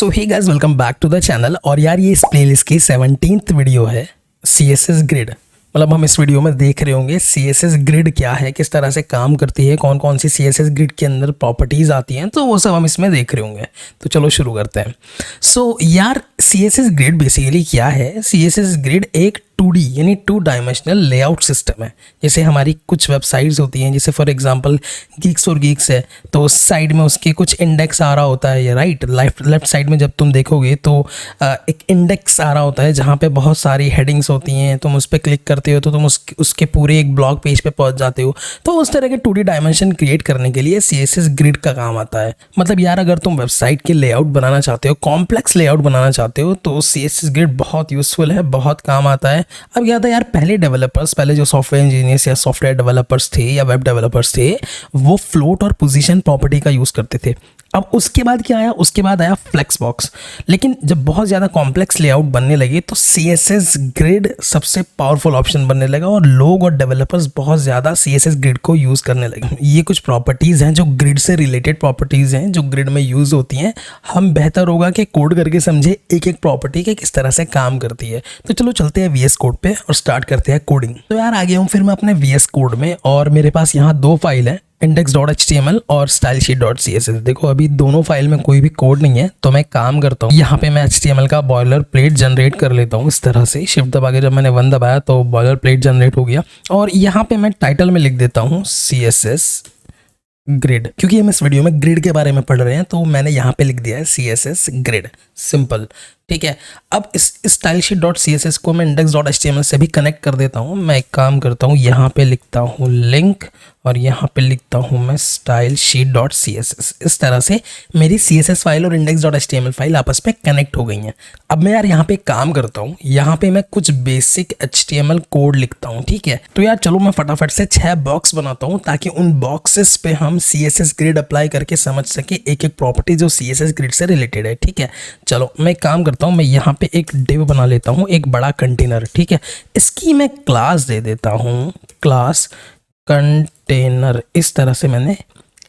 So hey guys, welcome back to the channel. और यार ये इस प्लेलिस्ट की 17th वीडियो है CSS ग्रिड। मतलब हम इस वीडियो में देख रहे होंगे CSS ग्रिड क्या है, किस तरह से काम करती है, कौन कौन सी CSS ग्रिड के अंदर प्रॉपर्टीज़ आती हैं, तो वो सब हम इसमें देख रहे होंगे। तो चलो शुरू करते हैं। सो यार CSS ग्रिड बेसिकली क्या है? CSS ग्रिड एक 2D यानी 2 डायमेंशनल लेआउट सिस्टम है। जैसे हमारी कुछ वेबसाइट्स होती हैं, जैसे फॉर एग्जांपल गीक्स और गीक्स है, तो साइड में उसके कुछ इंडेक्स आ रहा होता है, राइट। लेफ्ट साइड में जब तुम देखोगे तो एक इंडेक्स आ रहा होता है जहाँ पे बहुत सारी हेडिंग्स होती हैं। तुम उस पर क्लिक करते हो तो तुम उसके पूरे एक ब्लॉग पेज पे पहुँच जाते हो। तो उस तरह के 2D डायमेंशन क्रिएट करने के लिए CSS ग्रिड का काम आता है। मतलब यार अगर तुम वेबसाइट के लेआउट बनाना चाहते हो, कॉम्प्लेक्स लेआउट बनाना चाहते हो, तो CSS ग्रिड बहुत यूजफुल है, बहुत काम आता है। अब क्या था यार, पहले जो सॉफ्टवेयर इंजीनियर्स या सॉफ्टवेयर डेवलपर्स थे या वेब डेवलपर्स थे, वो फ्लोट और पोजीशन प्रॉपर्टी का यूज़ करते थे। अब उसके बाद क्या आया? उसके बाद आया फ्लेक्स बॉक्स। लेकिन जब बहुत ज़्यादा कॉम्प्लेक्स लेआउट बनने लगे तो CSS ग्रिड सबसे पावरफुल ऑप्शन बनने लगा और लोग और डेवलपर्स बहुत ज़्यादा CSS ग्रिड को यूज़ करने लगे। ये कुछ प्रॉपर्टीज़ हैं जो ग्रिड से रिलेटेड प्रॉपर्टीज़ हैं, जो ग्रिड में यूज़ होती हैं। हम बेहतर होगा कि कोड करके समझे एक एक प्रॉपर्टी के किस तरह से काम करती है। तो चलो चलते हैं VS कोड पे और स्टार्ट करते हैं कोडिंग। तो यार आ गया हूँ फिर मैं अपने VS कोड में, और मेरे पास यहाँ 2 फाइल हैं, index.html और stylesheet.css। देखो अभी दोनों फाइल में कोई भी कोड नहीं है, तो मैं काम करता हूँ, यहाँ पे मैं HTML का बॉयलर प्लेट जनरेट कर लेता हूँ। इस तरह से शिफ्ट दबा के जब मैंने 1 दबाया तो बॉयलर प्लेट जनरेट हो गया। और यहाँ पे मैं टाइटल में लिख देता हूँ CSS ग्रिड, क्योंकि हम इस वीडियो में ग्रिड के बारे में पढ़ रहे हैं, तो मैंने यहाँ पे लिख दिया है CSS ग्रिड, सिंपल, ठीक है। अब इस stylesheet.css को मैं index.html से भी कनेक्ट कर देता हूँ। मैं एक काम करता हूँ, यहाँ पे लिखता हूँ लिंक और यहाँ पे लिखता हूँ मैं stylesheet.css। इस तरह से मेरी CSS फाइल और index.html फाइल आपस में कनेक्ट हो गई हैं। अब मैं यार यहाँ पे काम करता हूँ, यहाँ पे मैं कुछ बेसिक HTML कोड लिखता हूँ, ठीक है। तो यार चलो मैं फटाफट से 6 बॉक्स बनाता हूँ, ताकि उन बॉक्सेस पे हम CSS ग्रिड अप्लाई करके समझ सके एक एक प्रॉपर्टी जो CSS ग्रिड से रिलेटेड है, ठीक है। चलो मैं काम करता हूँ, मैं यहाँ पे एक डिव बना लेता हूँ, एक बड़ा कंटेनर, ठीक है। इसकी मैं क्लास दे देता हूँ, क्लास कंटेनर। इस तरह से मैंने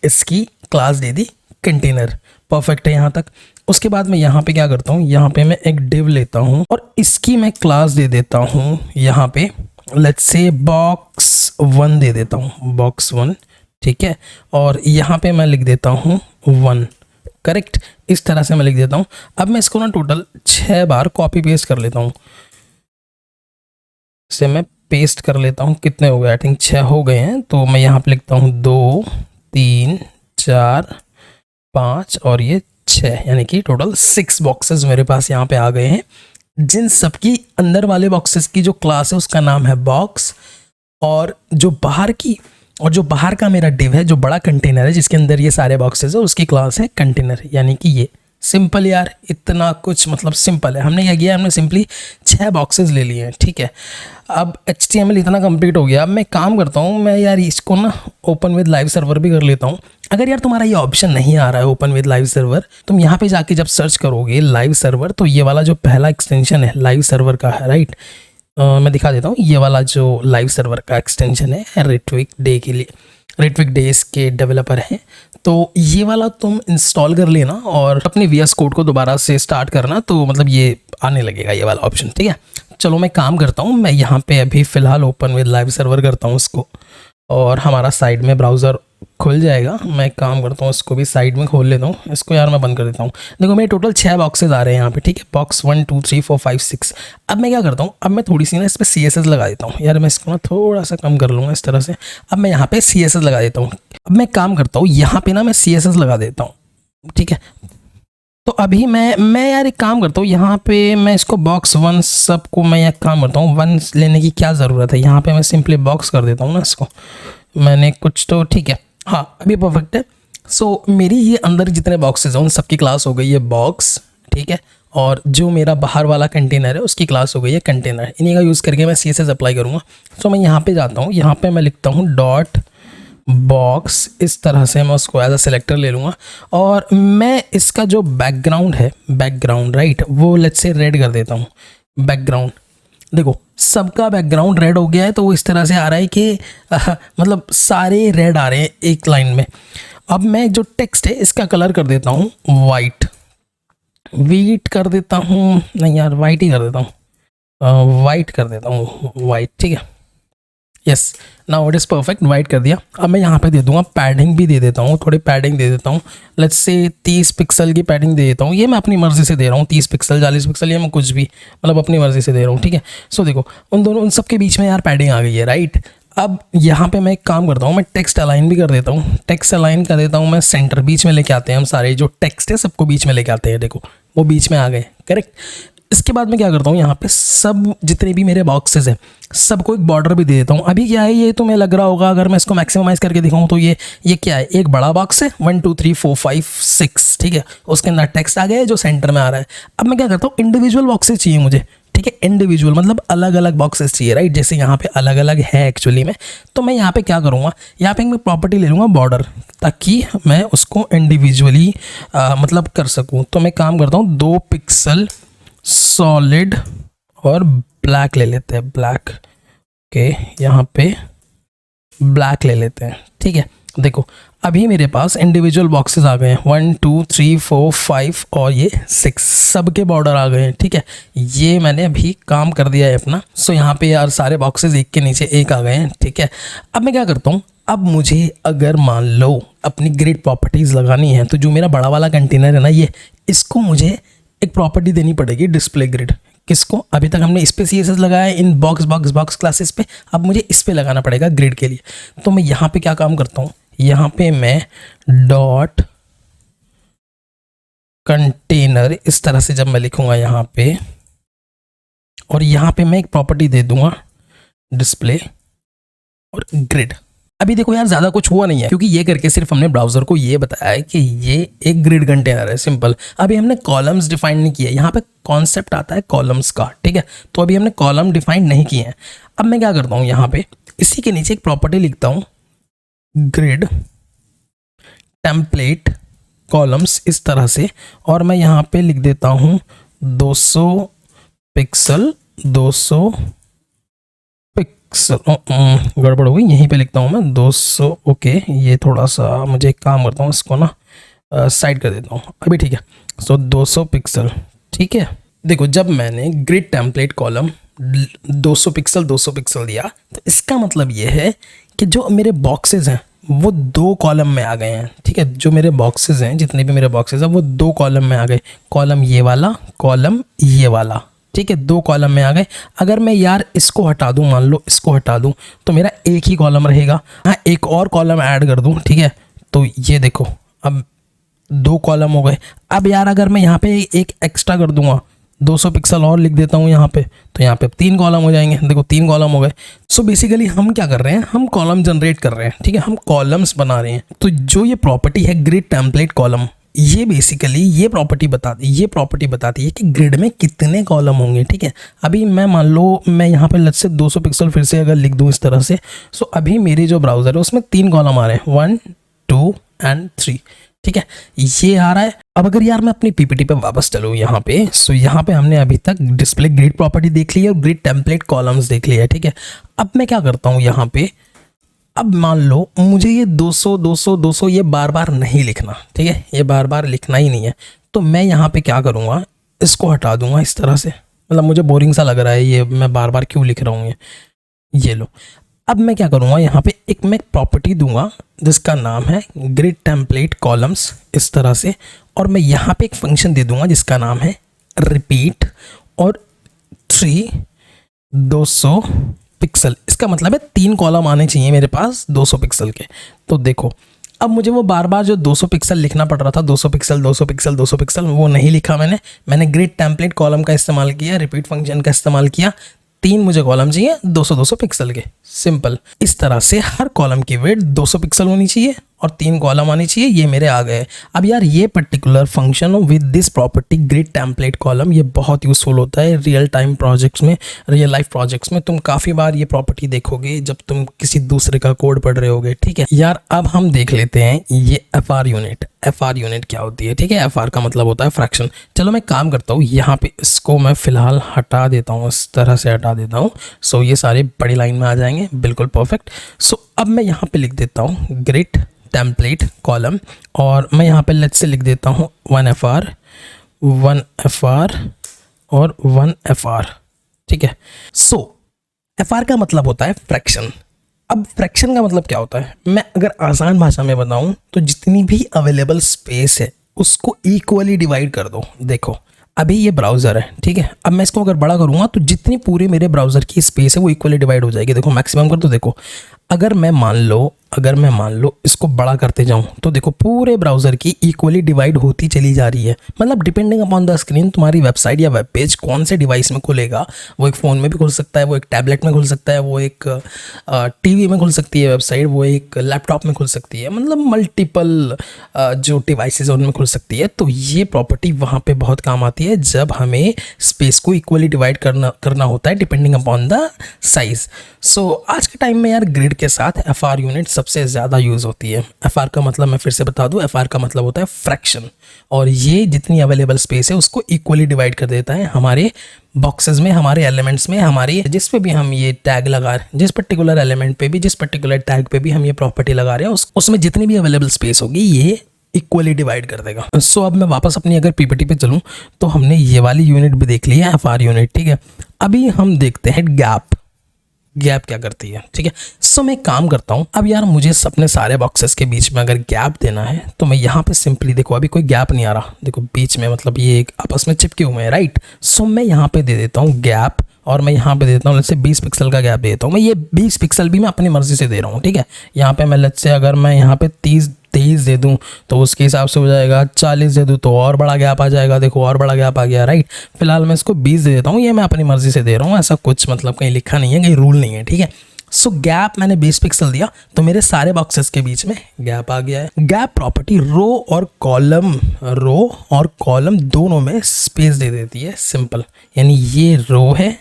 इसकी क्लास दे दी कंटेनर, परफेक्ट है यहाँ तक। उसके बाद मैं यहाँ पे क्या करता हूँ, यहाँ पे मैं एक डिव लेता हूँ और इसकी मैं क्लास दे देता हूँ, यहाँ पे लेट्स से box1 दे देता हूँ, box1, ठीक है। और यहाँ पे मैं लिख देता हूँ 1, करेक्ट। इस तरह से मैं लिख देता हूँ। अब मैं इसको ना टोटल 6 बार कॉपी पेस्ट कर लेता हूँ। इसे मैं पेस्ट कर लेता हूँ, कितने हो गए? आई थिंक 6 हो गए हैं। तो मैं यहाँ पे लिखता हूँ 2 3 4 5 और ये 6, यानी कि टोटल 6 बॉक्सेस मेरे पास यहाँ पे आ गए हैं, जिन सबकी अंदर वाले बॉक्सेस की जो क्लास है उसका नाम है बॉक्स, और जो बाहर का मेरा डिव है, जो बड़ा कंटेनर है जिसके अंदर ये सारे बॉक्सेस है, उसकी क्लास है कंटेनर, यानी कि ये। सिंपल यार, इतना कुछ मतलब सिंपल है। हमने क्या किया, हमने सिंपली 6 बॉक्सेस ले लिए हैं, ठीक है। अब HTML इतना कंप्लीट हो गया। अब मैं काम करता हूँ, मैं यार इसको ना ओपन विद लाइव सर्वर भी कर लेता हूँ। अगर यार तुम्हारा ये ऑप्शन नहीं आ रहा है ओपन विद लाइव सर्वर, तुम यहाँ पे जाके जब सर्च करोगे लाइव सर्वर, तो ये वाला जो पहला एक्सटेंशन है लाइव सर्वर का है, राइट। मैं दिखा देता हूँ, ये वाला जो लाइव सर्वर का एक्सटेंशन है ऋत्विक डे के लिए, ऋत्विक डेज के डेवलपर हैं, तो ये वाला तुम इंस्टॉल कर लेना और अपने VS कोड को दोबारा से स्टार्ट करना, तो मतलब ये आने लगेगा ये वाला ऑप्शन, ठीक है। चलो मैं काम करता हूँ, मैं यहाँ पे अभी फ़िलहाल ओपन विद लाइव सर्वर करता हूँ इसको, और हमारा साइड में ब्राउज़र खुल जाएगा। मैं काम करता हूँ, इसको भी साइड में खोल लेता हूँ। इसको यार मैं बंद कर देता हूँ। देखो मेरे टोटल 6 बॉक्सेस आ रहे हैं यहाँ पे, ठीक है। बॉक्स 1 2 3 4 5 6। अब मैं क्या करता हूँ, अब मैं थोड़ी सी ना इस पर CSS लगा देता हूँ। यार मैं इसको ना थोड़ा सा कम कर लूँगा इस तरह से। अब मैं यहाँ पे CSS लगा देता हूँ। अब मैं काम करता हूँ, यहाँ पे ना मैं CSS लगा देता हूँ, ठीक है। तो अभी मैं यार एक काम करता हूँ, यहाँ पे मैं इसको box1 सबको मैं एक काम करता हूँ, 1 लेने की क्या ज़रूरत है, यहाँ पे मैं सिंपली बॉक्स कर देता हूँ ना इसको, मैंने कुछ तो, ठीक है, हाँ अभी परफेक्ट है। सो मेरी ये अंदर जितने बॉक्सेस हैं उन सबकी क्लास हो गई है बॉक्स, ठीक है। और जो मेरा बाहर वाला कंटेनर है उसकी क्लास हो गई है कंटेनर। इन्हीं का यूज़ करके मैं CSS अप्लाई करूँगा। सो मैं यहाँ पे जाता हूँ, यहाँ पे मैं लिखता हूँ डॉट बॉक्स, इस तरह से मैं उसको एज अ सेलेक्टर ले लूँगा, और मैं इसका जो बैकग्राउंड है, बैकग्राउंड राइट, वो लेट्स से रेड कर देता हूँ। बैकग्राउंड देखो सबका बैकग्राउंड रेड हो गया है, तो वो इस तरह से आ रहा है कि मतलब सारे रेड आ रहे हैं एक लाइन में। अब मैं जो टेक्स्ट है इसका कलर कर देता हूँ वाइट, वीट कर देता हूँ, नहीं यार वाइट ही कर देता हूँ, वाइट कर देता हूँ, वाइट, ठीक है। Yes, now it is perfect, white कर दिया। अब मैं यहाँ पे दे दूंगा पैडिंग भी दे देता हूँ, थोड़ी पैडिंग दे देता हूँ। लेट्स से 30 पिक्सल की पैडिंग दे देता हूँ। ये मैं अपनी मर्ज़ी से दे रहा हूँ, 30 पिक्सल 40 पिक्सल, ये मैं कुछ भी मतलब अपनी मर्ज़ी से दे रहा हूँ, ठीक है। सो देखो उन सब के बीच में यार पैडिंग आ गई है, राइट। अब यहाँ पे मैं एक काम करता हूँ, मैं टेक्स्ट अलाइन भी कर देता हूँ। टेक्स्ट अलाइन कर देता हूँ मैं सेंटर, बीच में लेके आते हैं हम सारे जो टेक्स्ट है सबको बीच में लेके आते हैं, देखो वो बीच में आ गए, करेक्ट। इसके बाद मैं क्या करता हूँ, यहाँ पे सब जितने भी मेरे बॉक्सेस हैं सबको एक बॉर्डर भी दे देता हूँ। अभी क्या है, ये तुम्हें लग रहा होगा अगर मैं इसको मैक्सिमाइज करके दिखाऊँ तो ये क्या है, एक बड़ा बॉक्स है 1 2 3 4 5 6, ठीक है। उसके अंदर टेक्स्ट आ गया है जो सेंटर में आ रहा है। अब मैं क्या करता हूँ, इंडिविजुअल बॉक्सेस चाहिए मुझे, ठीक है। इंडिविजुअल मतलब अलग अलग बॉक्सेस चाहिए, राइट। जैसे यहाँ पे अलग अलग है एक्चुअली में, तो मैं यहाँ पे क्या करूँगा, यहाँ पे मैं प्रॉपर्टी ले लूँगा बॉर्डर, ताकि मैं उसको इंडिविजुअली मतलब कर सकूँ। तो मैं काम करता हूँ 2 पिक्सल सॉलिड और ब्लैक ले लेते हैं, ब्लैक के यहाँ पे ब्लैक ले लेते हैं, ठीक है। देखो अभी मेरे पास इंडिविजुअल बॉक्सेस आ गए हैं 1 2 3 4 5 और ये 6, सबके बॉर्डर आ गए हैं, ठीक है। ये मैंने अभी काम कर दिया है अपना। सो यहाँ पे यार सारे बॉक्सेस एक के नीचे एक आ गए हैं, ठीक है। अब मैं क्या करता हूँ, अब मुझे अगर मान लो अपनी ग्रिड प्रॉपर्टीज़ लगानी है, तो जो मेरा बड़ा वाला कंटेनर है ना, ये इसको मुझे एक प्रॉपर्टी देनी पड़ेगी, डिस्प्ले ग्रिड। किसको, अभी तक हमने इस पे CSS लगाया है इन बॉक्स क्लासेस पे, अब मुझे इस पे लगाना पड़ेगा ग्रिड के लिए। तो मैं यहाँ पे क्या काम करता हूँ, यहाँ पे मैं डॉट कंटेनर इस तरह से जब मैं लिखूंगा यहाँ पे, और यहाँ पे मैं एक प्रॉपर्टी दे दूंगा डिस्प्ले और ग्रिड। अभी देखो यार ज़्यादा कुछ हुआ नहीं है, क्योंकि ये करके सिर्फ हमने ब्राउज़र को ये बताया है कि ये एक ग्रिड कंटेनर है, सिंपल। अभी हमने कॉलम्स डिफाइन नहीं किया, यहाँ पे कॉन्सेप्ट आता है कॉलम्स का, ठीक है। तो अभी हमने कॉलम डिफाइन नहीं किए हैं। अब मैं क्या करता हूँ, यहाँ पे इसी के नीचे एक प्रॉपर्टी लिखता हूँ, ग्रिड टेम्पलेट कॉलम्स, इस तरह से। और मैं यहाँ पे लिख देता हूँ 200 पिक्सल 200 पिक्सल, गड़बड़ हो गई, यहीं पे लिखता हूँ मैं 200। ओके, ये थोड़ा सा मुझे एक काम करता हूँ, इसको ना साइड कर देता हूँ अभी, ठीक है। सो 200 पिक्सल, ठीक है। देखो जब मैंने ग्रिड टेम्पलेट कॉलम 200 पिक्सल दिया, तो इसका मतलब ये है कि जो मेरे बॉक्सेस हैं वो 2 कॉलम में आ गए हैं, ठीक है। जो मेरे बॉक्सेस हैं, जितने भी मेरे बॉक्सेस हैं, वो 2 कॉलम में आ गए। कॉलम ये वाला, कॉलम ये वाला, ठीक है, 2 कॉलम में आ गए। अगर मैं यार इसको हटा दूं, मान लो इसको हटा दूं, तो मेरा एक ही कॉलम रहेगा। हाँ, एक और कॉलम ऐड कर दूं, ठीक है, तो ये देखो अब 2 कॉलम हो गए। अब यार अगर मैं यहाँ पे एक एक्स्ट्रा कर दूंगा, 200 पिक्सल और लिख देता हूँ यहाँ पे, तो यहाँ पे 3 कॉलम हो जाएंगे। देखो 3 कॉलम हो गए। सो बेसिकली हम क्या कर रहे हैं, हम कॉलम जनरेट कर रहे हैं, ठीक है, हम कॉलम्स बना रहे हैं। तो जो ये प्रॉपर्टी है ग्रिड टेम्पलेट कॉलम, ये बेसिकली ये प्रॉपर्टी बताती है कि ग्रिड में कितने कॉलम होंगे, ठीक है। अभी मैं मान लो मैं यहाँ पे लेट्स से 200 पिक्सल फिर से अगर लिख दूँ इस तरह से, सो अभी मेरी जो ब्राउज़र है उसमें 3 कॉलम आ रहे हैं, 1 2 एंड 3, ठीक है, ये आ रहा है। अब अगर यार मैं अपनी पीपीटी पे वापस चलूँ यहाँ पे, सो यहाँ पे हमने अभी तक डिस्प्ले ग्रिड प्रॉपर्टी देख ली है और ग्रिड टेम्पलेट कॉलम्स देख लिया है, ठीक है। अब मैं क्या करता हूँ यहाँ पे, अब मान लो मुझे ये 200 ये बार बार नहीं लिखना, ठीक है, ये बार बार लिखना ही नहीं है। तो मैं यहाँ पे क्या करूँगा, इसको हटा दूंगा इस तरह से, मतलब मुझे बोरिंग सा लग रहा है, ये मैं बार बार क्यों लिख रहा हूँ ये लो। अब मैं क्या करूँगा, यहाँ पे एक मैं प्रॉपर्टी दूंगा जिसका नाम है ग्रिड टेम्पलेट कॉलम्स, इस तरह से। और मैं यहाँ पे एक फंक्शन दे दूंगा जिसका नाम है रिपीट और 200 पिक्सल। इसका मतलब है 3 कॉलम आने चाहिए मेरे पास 200 पिक्सल के। तो देखो अब मुझे वो बार बार जो 200 पिक्सल लिखना पड़ रहा था, 200 पिक्सल, वो नहीं लिखा मैंने ग्रिड टेम्पलेट कॉलम का इस्तेमाल किया, रिपीट फंक्शन का इस्तेमाल किया। 3 मुझे कॉलम चाहिए 200 पिक्सल के, सिंपल। इस तरह से हर कॉलम की विड्थ 200 पिक्सल होनी चाहिए और 3 कॉलम आनी चाहिए, ये मेरे आ गए। अब यार ये particular function with this property grid template column, ये बहुत यूज़फुल होता है रियल टाइम प्रोजेक्ट्स में, रियल लाइफ प्रोजेक्ट्स में। तुम काफ़ी बार ये प्रॉपर्टी देखोगे जब तुम किसी दूसरे का कोड पढ़ रहे होगे, ठीक है। यार अब हम देख लेते हैं ये FR यूनिट क्या होती है, ठीक है। FR का मतलब होता है फ्रैक्शन। चलो मैं काम करता हूँ, यहाँ पे इसको मैं फ़िलहाल हटा देता हूँ, इस तरह से हटा देता हूँ। सो ये सारे बड़ी लाइन में आ जाएंगे, बिल्कुल परफेक्ट। सो अब मैं यहाँ पे लिख देता हूँ ग्रिड टेम्पलेट कॉलम, और मैं यहाँ पे लेट्स से लिख देता हूँ 1FR 1 FR और 1 FR, ठीक है। सो FR का मतलब होता है फ्रैक्शन। अब फ्रैक्शन का मतलब क्या होता है, मैं अगर आसान भाषा में बताऊं तो जितनी भी अवेलेबल स्पेस है उसको इक्वली डिवाइड कर दो। देखो अभी ये ब्राउज़र है, ठीक है। अब मैं इसको अगर बड़ा करूँगा तो जितनी पूरे मेरे ब्राउज़र की स्पेस है वो इक्वली डिवाइड हो जाएगी। देखो मैक्सिमम कर दो। देखो अगर मैं मान लो इसको बड़ा करते जाऊं तो देखो पूरे ब्राउज़र की इक्वली डिवाइड होती चली जा रही है। मतलब डिपेंडिंग अपॉन द स्क्रीन तुम्हारी वेबसाइट या वेब पेज कौन से डिवाइस में खुलेगा। वो एक फ़ोन में भी खुल सकता है, वो एक टैबलेट में खुल सकता है, वो एक टीवी में खुल सकती है वेबसाइट, वो एक लैपटॉप में खुल सकती है। मतलब मल्टीपल जो डिवाइसेज हैं उनमें खुल सकती है। तो ये प्रॉपर्टी वहाँ पे बहुत काम आती है जब हमें स्पेस को इक्वली डिवाइड करना होता है डिपेंडिंग अपॉन द साइज़। सो आज के टाइम में यार ग्रिड के साथ FR यूनिट सबसे ज़्यादा यूज़ होती है। FR का मतलब मैं फिर से बता दूं, FR का मतलब होता है फ्रैक्शन, और ये जितनी अवेलेबल स्पेस है उसको इक्वली डिवाइड कर देता है हमारे बॉक्सेस में, हमारे एलिमेंट्स में, हमारी जिस पे भी हम ये टैग लगा रहे हैं, जिस पर्टिकुलर एलिमेंट पे भी, जिस पर्टिकुलर टैग पे भी हम ये प्रॉपर्टी लगा रहे हैं उसमें जितनी भी अवेलेबल स्पेस होगी ये इक्वली डिवाइड कर देगा। सो अब मैं वापस अपनी अगर PPT पे चलूँ तो हमने ये वाली यूनिट भी देख ली है, FR यूनिट, ठीक है। अभी हम देखते हैं गैप क्या करती है, ठीक है। सो मैं काम करता हूँ, अब यार मुझे अपने सारे बॉक्सेस के बीच में अगर गैप देना है तो मैं यहाँ पे सिंपली, देखो अभी कोई गैप नहीं आ रहा, देखो बीच में, मतलब ये एक आपस में चिपके हुए हैं, राइट। सो मैं यहाँ पे दे देता हूँ गैप, और मैं यहाँ पे देता हूँ लेट्स से 20 पिक्सल का गैप देता हूँ। मैं ये 20 पिक्सल भी मैं अपनी मर्जी से दे रहा हूँ, ठीक है। यहाँ पे मैं लेट्स से अगर मैं यहाँ पे 23 दे दूं तो उसके हिसाब से हो जाएगा, 40 दे दूं तो और बड़ा गैप आ जाएगा। देखो और बड़ा गैप आ गया, राइट। फिलहाल मैं इसको 20 दे देता हूँ, ये मैं अपनी मर्जी से दे रहा हूँ, ऐसा कुछ मतलब कहीं लिखा नहीं है, कहीं रूल नहीं है, ठीक है। सो गैप मैंने 20 पिक्सल दिया तो मेरे सारे बॉक्सेस के बीच में गैप आ गया है। गैप प्रॉपर्टी रो और कॉलम दोनों में स्पेस दे देती है, सिंपल। यानी ये रो है,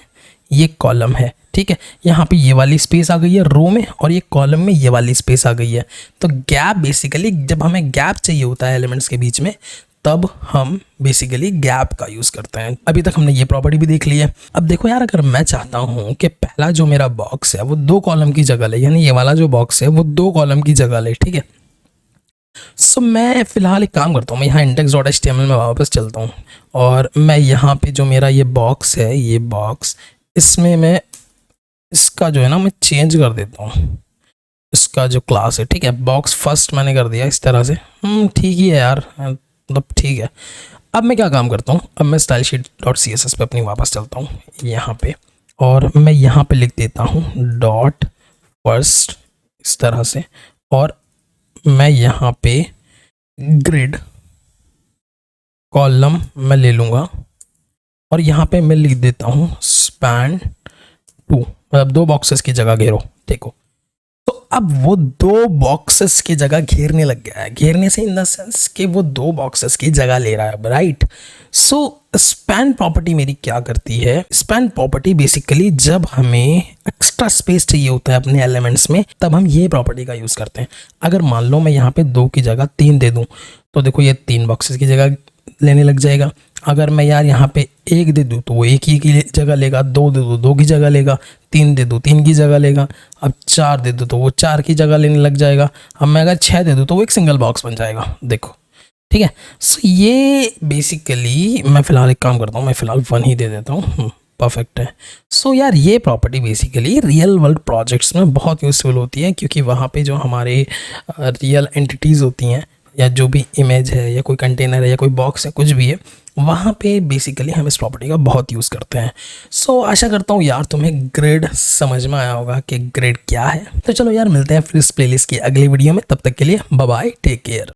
ये कॉलम है, ठीक है। यहाँ पे ये वाली स्पेस आ गई है रो में, और ये कॉलम में ये वाली स्पेस आ गई है। तो गैप बेसिकली, जब हमें गैप चाहिए होता है एलिमेंट्स के बीच में, तब हम बेसिकली गैप का यूज़ करते हैं। अभी तक हमने ये प्रॉपर्टी भी देख ली है। अब देखो यार, अगर मैं चाहता हूँ कि पहला जो मेरा बॉक्स है वो 2 कॉलम की जगह ले, यानी ये वाला जो बॉक्स है वो 2 कॉलम की जगह ले, ठीक है। सो मैं फ़िलहाल एक काम करता हूँ, मैं यहाँ index.html में वापस चलता हूँ, और मैं यहाँ पे जो मेरा ये बॉक्स है, ये बॉक्स, इसमें मैं इसका जो है ना मैं चेंज कर देता हूँ, इसका जो क्लास है, ठीक है। बॉक्स फर्स्ट मैंने कर दिया इस तरह से, ठीक ही है यार, मतलब ठीक है। अब मैं क्या काम करता हूँ, अब मैं stylesheet.css पे अपनी वापस चलता हूँ यहाँ पे, और मैं यहाँ पे लिख देता हूँ डॉट फर्स्ट इस तरह से, और मैं यहाँ पे ग्रिड कॉलम मैं ले लूँगा, और यहाँ पे मैं लिख देता हूँ स्पैन 2, मतलब 2 बॉक्सेस की जगह घेरो। देखो तो अब वो 2 बॉक्सेस की जगह घेरने लग गया है, घेरने से इन द सेंस कि वो 2 बॉक्सेस की जगह ले रहा है, राइट। सो स्पैन प्रॉपर्टी मेरी क्या करती है, स्पैन प्रॉपर्टी बेसिकली जब हमें एक्स्ट्रा स्पेस चाहिए होता है अपने एलिमेंट्स में, तब हम ये प्रॉपर्टी का यूज़ करते हैं। अगर मान लो मैं यहाँ पे 2 की जगह 3 दे दूँ तो देखो ये 3 बॉक्सेस की जगह लेने लग जाएगा। अगर मैं यार यहाँ पे 1 दे दूँ तो वो 1 ही की जगह लेगा, 2 दे दूँ 2 की जगह लेगा, 3 दे दूँ 3 की जगह लेगा, अब 4 दे दूँ तो वो 4 की जगह लेने लग जाएगा। अब मैं अगर 6 दे दूँ तो वो एक सिंगल बॉक्स बन जाएगा, देखो, ठीक है। सो ये बेसिकली, मैं फ़िलहाल एक काम करता हूँ, मैं फ़िलहाल 1 ही दे देता हूँ, परफेक्ट है। सो यार ये property basically real world projects में बहुत यूज़फुल होती है, क्योंकि वहाँ पे जो हमारे रियल एंटिटीज़ होती हैं, या जो भी इमेज है, या कोई कंटेनर है, या कोई बॉक्स है, कुछ भी है, वहाँ पे बेसिकली हम इस प्रॉपर्टी का बहुत यूज़ करते हैं। सो आशा करता हूँ यार तुम्हें ग्रिड समझ में आया होगा कि ग्रिड क्या है। तो चलो यार मिलते हैं फिर इस प्लेलिस्ट की अगली वीडियो में, तब तक के लिए बाय बाय, टेक केयर।